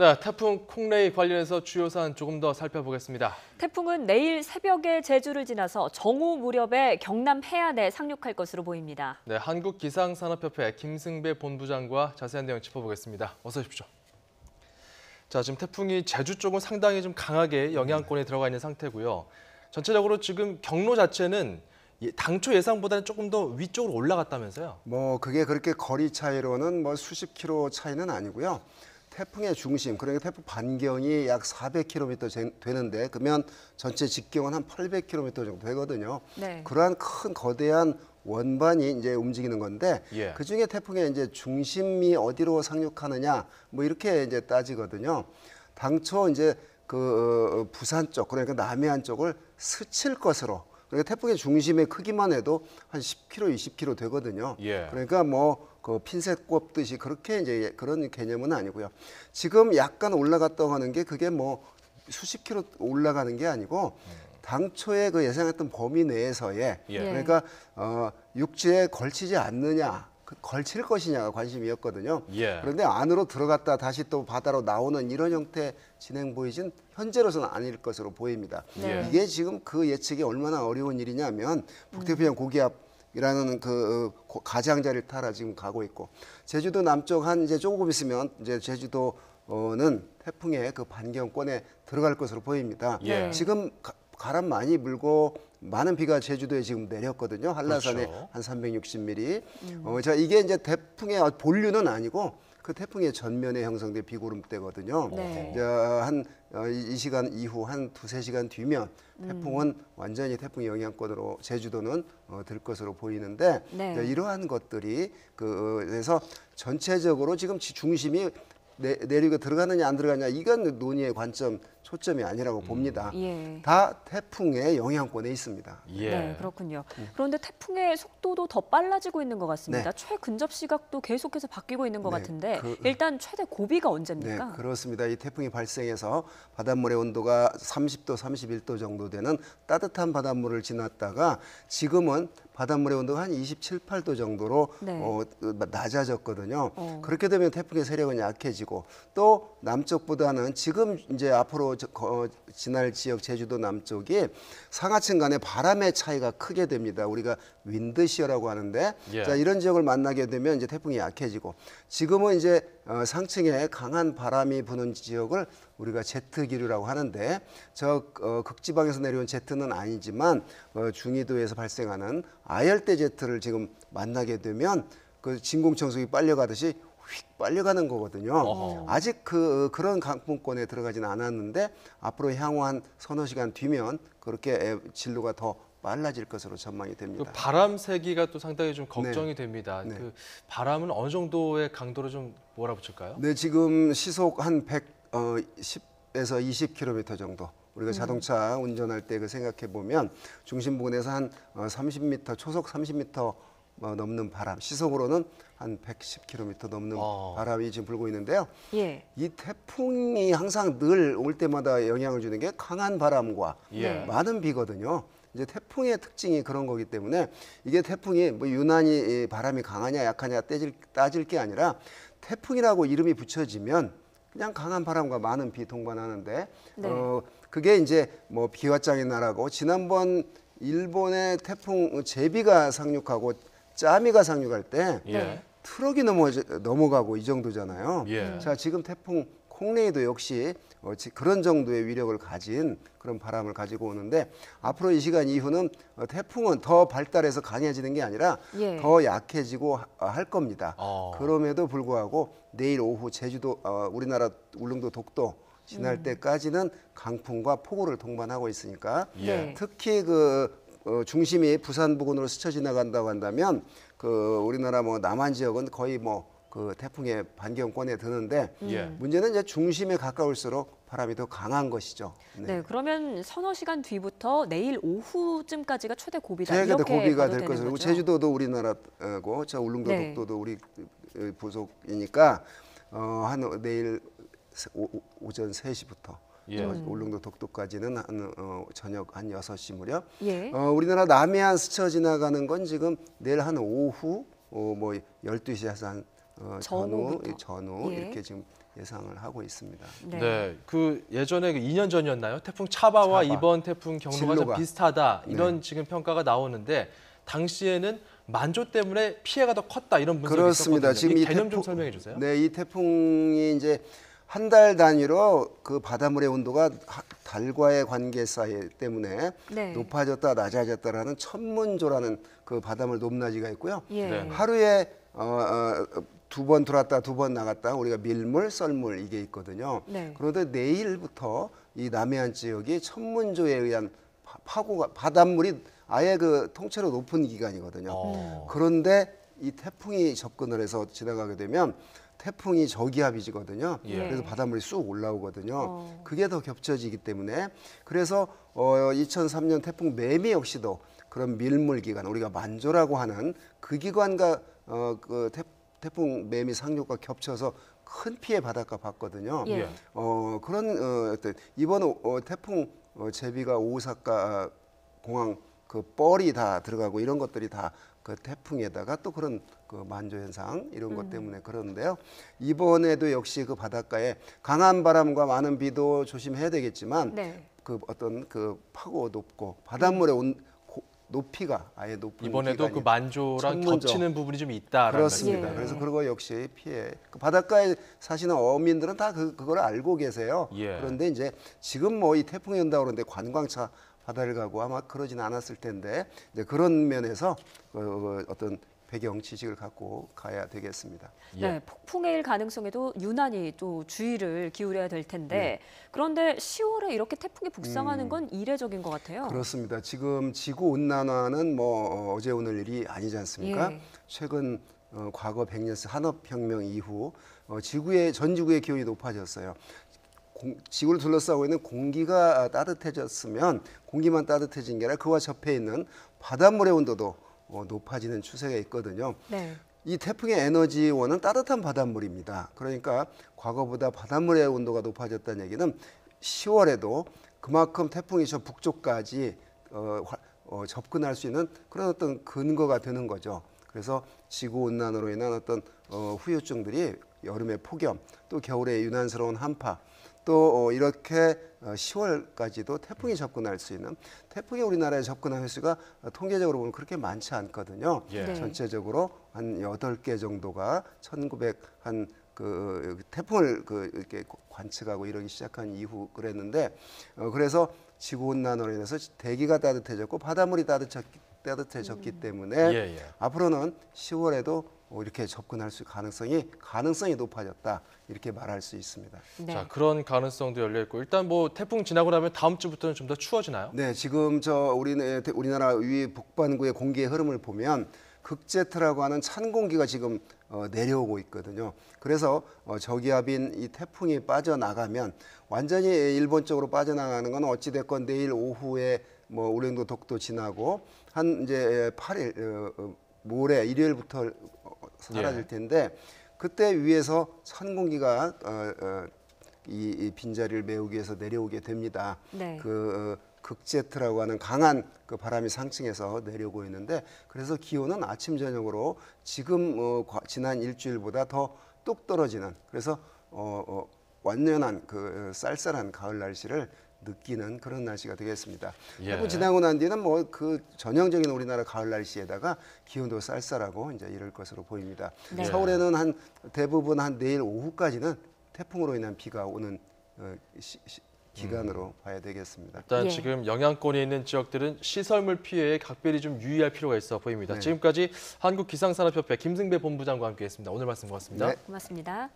네, 태풍 콩레이 관련해서 주요 사안 조금 더 살펴보겠습니다. 태풍은 내일 새벽에 제주를 지나서 정오 무렵에 경남 해안에 상륙할 것으로 보입니다. 네, 한국기상산업협회 김승배 본부장과 자세한 내용 짚어보겠습니다. 어서 오십시오. 자, 지금 태풍이 제주 쪽은 상당히 좀 강하게 영향권에 들어가 있는 상태고요. 전체적으로 지금 경로 자체는 당초 예상보다는 조금 더 위쪽으로 올라갔다면서요? 그게 그렇게 거리 차이로는 수십 킬로 차이는 아니고요. 태풍의 중심, 그러니까 태풍 반경이 약 400km 되는데 그러면 전체 직경은 한 800km 정도 되거든요. 네. 그러한 큰 거대한 원반이 이제 움직이는 건데 그 중에 태풍의 이제 중심이 어디로 상륙하느냐 이렇게 이제 따지거든요. 당초 이제 그 부산 쪽, 그러니까 남해안 쪽을 스칠 것으로. 그러니까 태풍의 중심의 크기만 해도 한 10km, 20km 되거든요. 그러니까 그 핀셋 꼽듯이 그렇게 이제 그런 개념은 아니고요. 지금 약간 올라갔다고 하는 게 그게 수십 킬로 올라가는 게 아니고 당초에 그 예상했던 범위 내에서의 그러니까 육지에 걸치지 않느냐, 걸칠 것이냐가 관심이었거든요. 그런데 안으로 들어갔다 다시 또 바다로 나오는 이런 형태 진행 보이진 현재로서는 아닐 것으로 보입니다. 이게 지금 그 예측이 얼마나 어려운 일이냐면 북태평양 고기압이라는 그 가장자리를 타라 지금 가고 있고 제주도 남쪽 한 이제 조금 있으면 이제 제주도는 태풍의 그 반경권에 들어갈 것으로 보입니다. 지금 바람 많이 불고 많은 비가 제주도에 지금 내렸거든요. 한라산에 한 360mm. 자, 이게 이제 태풍의 본류는 아니고 그 태풍의 전면에 형성된 비구름대거든요. 이 시간 이후 한 두세 시간 뒤면 태풍은 완전히 태풍 영향권으로 제주도는 들 것으로 보이는데 이러한 것들이 그래서 전체적으로 지금 중심이 내륙에 들어가느냐 안 들어가느냐 이건 논의의 관점 초점이 아니라고 봅니다. 다 태풍의 영향권에 있습니다. 네, 그렇군요. 그런데 태풍의 속도도 더 빨라지고 있는 것 같습니다. 최근접 시각도 계속해서 바뀌고 있는 것 같은데 일단 최대 고비가 언제입니까? 네, 그렇습니다. 이 태풍이 발생해서 바닷물의 온도가 30도, 31도 정도 되는 따뜻한 바닷물을 지났다가 지금은 바닷물의 온도가 한 27, 8도 정도로 낮아졌거든요. 그렇게 되면 태풍의 세력은 약해지고 또 남쪽보다는 지금 이제 앞으로 지날 지역 제주도 남쪽이 상하층 간의 바람의 차이가 크게 됩니다. 우리가 윈드시어라고 하는데 자, 이런 지역을 만나게 되면 이제 태풍이 약해지고 지금은 이제 상층에 강한 바람이 부는 지역을 우리가 제트 기류라고 하는데 극지방에서 내려온 제트는 아니지만 중위도에서 발생하는 아열대 제트를 지금 만나게 되면 그 진공청소기 빨려가듯이 휙 빨려가는 거거든요. 아직 그런 강풍권에 들어가지는 않았는데 앞으로 향후 한 서너 시간 뒤면 그렇게 진로가 더 빨라질 것으로 전망이 됩니다. 그 바람 세기가 또 상당히 좀 걱정이 됩니다. 그 바람은 어느 정도의 강도로 좀 몰아붙일까요? 네, 지금 시속 한 110에서 20km 정도. 우리가 자동차 운전할 때 생각해 보면 중심 부근에서 한 30m, 초속 30m 넘는 바람, 시속으로는 한 110km 넘는 바람이 지금 불고 있는데요. 이 태풍이 항상 늘 올 때마다 영향을 주는 게 강한 바람과 많은 비거든요. 이제 태풍의 특징이 그런 거기 때문에 이게 태풍이 유난히 바람이 강하냐 약하냐 따질 게 아니라 태풍이라고 이름이 붙여지면 그냥 강한 바람과 많은 비 동반하는데 그게 이제 비와장의 나라고 지난번 일본의 태풍 제비가 상륙하고 짜미가 상륙할 때 트럭이 넘어가고 이 정도잖아요. 자, 지금 태풍 콩레이도 역시 그런 정도의 위력을 가진 그런 바람을 가지고 오는데 앞으로 이 시간 이후는 태풍은 더 발달해서 강해지는 게 아니라 더 약해지고 할 겁니다. 그럼에도 불구하고 내일 오후 제주도, 우리나라 울릉도 독도 지날 때까지는 강풍과 폭우를 동반하고 있으니까 특히 중심이 부산 부근으로 스쳐 지나간다고 한다면 우리나라 남한 지역은 거의 그 태풍의 반경권에 드는데 문제는 이제 중심에 가까울수록 바람이 더 강한 것이죠. 네, 그러면 서너 시간 뒤부터 내일 오후쯤까지가 최대 고비다. 최대 이렇게 고비가 봐도 될 되는 것이고 거죠? 제주도도 우리나라고 저 울릉도 독도도 우리 부속이니까 한 내일 오전 3시부터 울릉도 독도까지는 저녁 한 6시 무렵. 우리나라 남해안 스쳐 지나가는 건 지금 내일 한 오후 12시에서 한 전후 이렇게 지금 예상을 하고 있습니다. 네, 그 예전에 2년 전이었나요? 태풍 차바와 차바. 이번 태풍 경로가 좀 진로가. 비슷하다 이런 지금 평가가 나오는데 당시에는 만조 때문에 피해가 더 컸다 이런 분석이 그렇습니다. 있었거든요. 지금 이 이 개념 좀 태풍- 설명해 주세요. 네, 이 태풍이 이제 한 달 단위로 그 바닷물의 온도가 달과의 관계 사이 때문에 네. 높아졌다 낮아졌다라는 천문조라는 그 바닷물 높낮이가 있고요. 예. 네. 하루에 두 번 들어왔다 두 번 나갔다 우리가 밀물, 썰물 이게 있거든요. 네. 그런데 내일부터 이 남해안 지역이 천문조에 의한 파고가 바닷물이 아예 그 통째로 높은 기간이거든요. 그런데 이 태풍이 접근을 해서 지나가게 되면 태풍이 저기압이거든요. 예. 그래서 바닷물이 쑥 올라오거든요. 어. 그게 더 겹쳐지기 때문에 그래서 2003년 태풍 매미 역시도 그런 밀물 기간 우리가 만조라고 하는 그 기간과 그 태풍 매미 상륙과 겹쳐서 큰 피해 바닷가 봤거든요. 예. 그런 어떤 이번 태풍 제비가 오사카 공항 그 뻘이 다 들어가고 이런 것들이 다 그 태풍에다가 또 그런 그 만조 현상 이런 것 때문에 그러는데요. 이번에도 역시 그 바닷가에 강한 바람과 많은 비도 조심해야 되겠지만 네. 그 어떤 그 파고 높고 바닷물의 높이가 아예 높은 이번에도 그 기간이 만조랑 천문조. 겹치는 부분이 좀 있다라는 그렇습니다. 말씀이네요. 그래서 그거 역시 피해. 그 바닷가에 사시는 어민들은 다 그걸 알고 계세요. 예. 그런데 이제 지금 뭐 이 태풍이 온다고 그러는데 관광차 바다를 가고 아마 그러진 않았을 텐데 이제 그런 면에서 어떤 배경 지식을 갖고 가야 되겠습니다. 예. 네, 폭풍의 일 가능성에도 유난히 또 주의를 기울여야 될 텐데 그런데 10월에 이렇게 태풍이 북상하는 건 이례적인 것 같아요. 그렇습니다. 지금 지구 온난화는 뭐 어제 오늘 일이 아니지 않습니까? 예. 최근 과거 100년 산업혁명 이후 전 지구의 기온이 높아졌어요. 지구를 둘러싸고 있는 공기가 따뜻해졌으면 공기만 따뜻해진 게 아니라 그와 접해 있는 바닷물의 온도도 높아지는 추세가 있거든요. 네. 이 태풍의 에너지원은 따뜻한 바닷물입니다. 그러니까 과거보다 바닷물의 온도가 높아졌다는 얘기는 10월에도 그만큼 태풍이 저 북쪽까지 접근할 수 있는 그런 어떤 근거가 되는 거죠. 그래서 지구 온난화로 인한 어떤 후유증들이 여름의 폭염, 또 겨울의 유난스러운 한파, 또 이렇게 10월까지도 태풍이 접근할 수 있는 태풍이 우리나라에 접근한 횟수가 통계적으로 보면 그렇게 많지 않거든요. 예. 네. 전체적으로 한 8개 정도가 1900 한 그 태풍을 이렇게 관측하고 이러기 시작한 이후 그랬는데 그래서 지구 온난화로 인해서 대기가 따뜻해졌고 바닷물이 따뜻해졌기 때문에 예, 예. 앞으로는 10월에도 이렇게 접근할 수 가능성이 높아졌다 이렇게 말할 수 있습니다. 네. 자, 그런 가능성도 열려 있고 일단 뭐 태풍 지나고 나면 다음 주부터는 좀 더 추워지나요? 네, 지금 우리나라 위 북반구의 공기의 흐름을 보면 극제트라고 하는 찬 공기가 지금 내려오고 있거든요. 그래서 저기압인 이 태풍이 빠져나가면 완전히 일본 쪽으로 빠져나가는 건 어찌 됐건 내일 오후에 뭐 우랭도 독도 지나고 한 이제 8일 모레 일요일부터 사라질 텐데 그때 위에서 찬 공기가 이 빈자리를 메우기 위해서 내려오게 됩니다. 네. 극제트라고 하는 강한 그 바람이 상층에서 내려오고 있는데 그래서 기온은 아침 저녁으로 지금 지난 일주일보다 더 뚝 떨어지는 그래서 완연한 그 쌀쌀한 가을 날씨를 느끼는 그런 날씨가 되겠습니다. 예. 태풍 지나고 난 뒤는 뭐 그 전형적인 우리나라 가을 날씨에다가 기온도 쌀쌀하고 이제 이럴 것으로 보입니다. 네. 서울에는 대부분 한 내일 오후까지는 태풍으로 인한 비가 오는 기간으로 봐야 되겠습니다. 일단 예. 지금 영향권에 있는 지역들은 시설물 피해에 각별히 좀 유의할 필요가 있어 보입니다. 네. 지금까지 한국기상산업협회 김승배 본부장과 함께했습니다. 오늘 말씀 고맙습니다. 네. 고맙습니다.